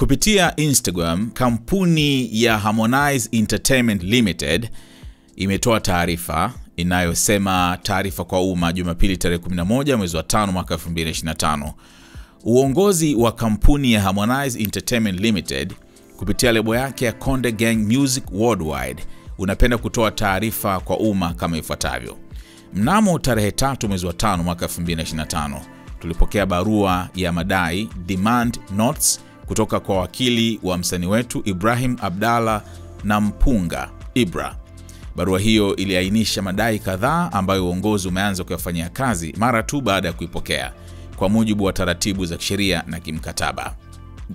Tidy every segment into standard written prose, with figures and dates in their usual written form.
Kupitia Instagram, kampuni ya Harmonize Entertainment Limited imetoa taarifa inayosema taarifa kwa umma Jumapili tarehe 11 mwezi wa 5 mwaka 2025. Uongozi wa kampuni ya Harmonize Entertainment Limited kupitia lebo yake ya Konde Gang Music Worldwide unapenda kutoa taarifa kwa umma kama ifuatavyo. Mnamo tarehe 3 mwezi wa 5 mwaka 2025, tulipokea barua ya madai demand notes kutoka kwa wakili wa msanii wetu Ibrahim Abdallah na Mpunga Ibra. Barua hiyo iliainisha madai kadhaa ambayo uongozi umeanza kuyafanyia kazi mara tu baada ya kuipokea kwa mujibu wa taratibu za kisheria na kimkataba.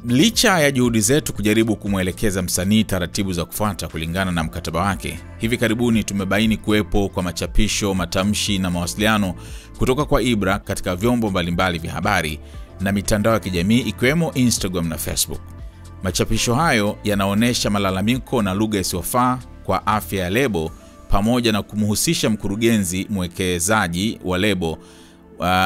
Licha ya juhudi zetu kujaribu kumwelekeza msanii taratibu za kufuata kulingana na mkataba wake, hivi karibuni tumebaini kuwepo kwa machapisho, matamshi na mawasiliano kutoka kwa Ibra katika vyombo mbalimbali vya habari na mitandao ya kijamii ikiwemo Instagram na Facebook. Machapisho hayo yanaonesha malalamiko na lugha isiyofaa kwa afya ya lebo pamoja na kumhusisha mkurugenzi mwekezaji wa lebo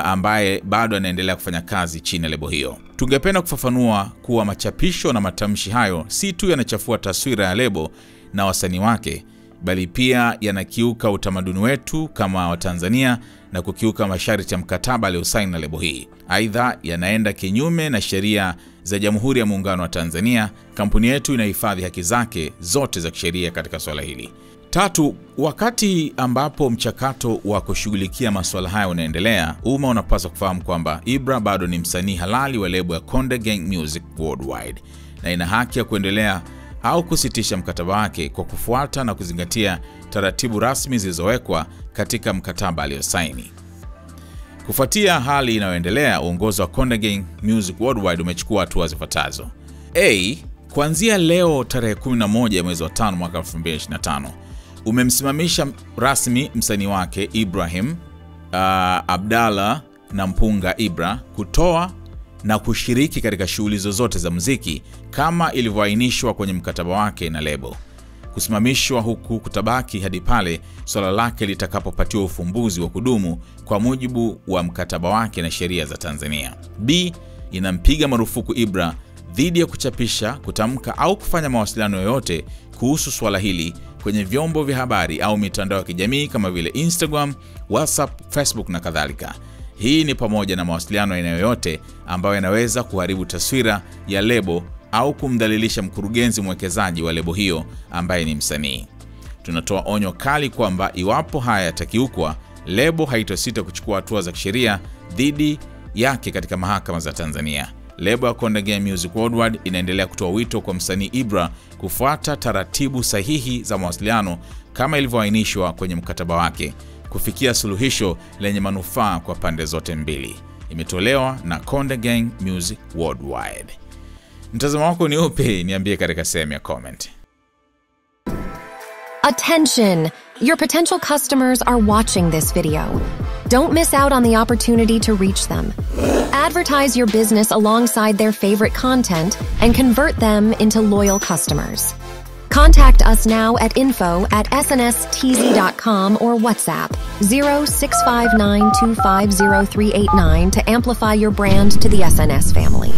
ambaye bado anaendelea kufanya kazi chini ya lebo hiyo. Tungependa kufafanua kuwa machapisho na matamshi hayo si tu yanachafua taswira ya lebo na wasanii wake, bali pia yanakiuka utamaduni wetu kama Watanzania na kukiuka masharti ya mkataba aliosaini na lebo hii. Aidha, yanaenda kinyume na sheria za Jamhuri ya Muungano wa Tanzania. Kampuni yetu inahifadhi haki zake zote za kisheria katika swala hili. 3. Wakati ambapo mchakato wa kushughulikia masuala haya unaendelea, umma unapaswa kufahamu kwamba Ibra bado ni msanii halali wa lebo ya Konde Gang Music Worldwide na ina haki ya kuendelea au kusitisha mkataba wake kwa kufuata na kuzingatia taratibu rasmi zilizowekwa katika mkataba aliosaini. Kufuatia hali inayoendelea, uongozi wa Konde Gang Music Worldwide umechukua hatua zifuatazo. A. Kuanzia leo tarehe 11 mwezi wa 5 mwaka 2025, umemsimamisha rasmi msanii wake Ibrahim Abdallah na Mpunga Ibra kutoa na kushiriki katika shughuli zozote za muziki kama ilivyoainishwa kwenye mkataba wake na lebo. Kusimamishwa huku kutabaki hadi pale swala lake litakapopatiwa ufumbuzi wa kudumu kwa mujibu wa mkataba wake na sheria za Tanzania. B. Inampiga marufuku Ibra dhidi ya kuchapisha, kutamka au kufanya mawasiliano yoyote kuhusu swala hili kwenye vyombo vya habari au mitandao ya kijamii kama vile Instagram, WhatsApp, Facebook na kadhalika. Hii ni pamoja na mawasiliano aina yoyote ambayo yanaweza kuharibu taswira ya lebo au kumdhalilisha mkurugenzi mwekezaji wa lebo hiyo ambaye ni msanii. Tunatoa onyo kali kwamba iwapo haya yatakiukwa, lebo haitosita kuchukua hatua za kisheria dhidi yake katika mahakama za Tanzania. Lebo ya Konde Gang Music Worldwide inaendelea kutoa wito kwa msanii Ibra kufuata taratibu sahihi za mawasiliano kama ilivyoainishwa kwenye mkataba wake, kufikia suluhisho lenye manufaa kwa pande zote mbili. Imetolewa na Konde Gang Music Worldwide. Mtazamo wako ni upi? Niambie katika sehemu ya comment. Attention! Your potential customers are watching this video. Don't miss out on the opportunity to reach them. Advertise your business alongside their favorite content and convert them into loyal customers. Contact us now at info@snstz.com or WhatsApp 0659250389 to amplify your brand to the SNS family.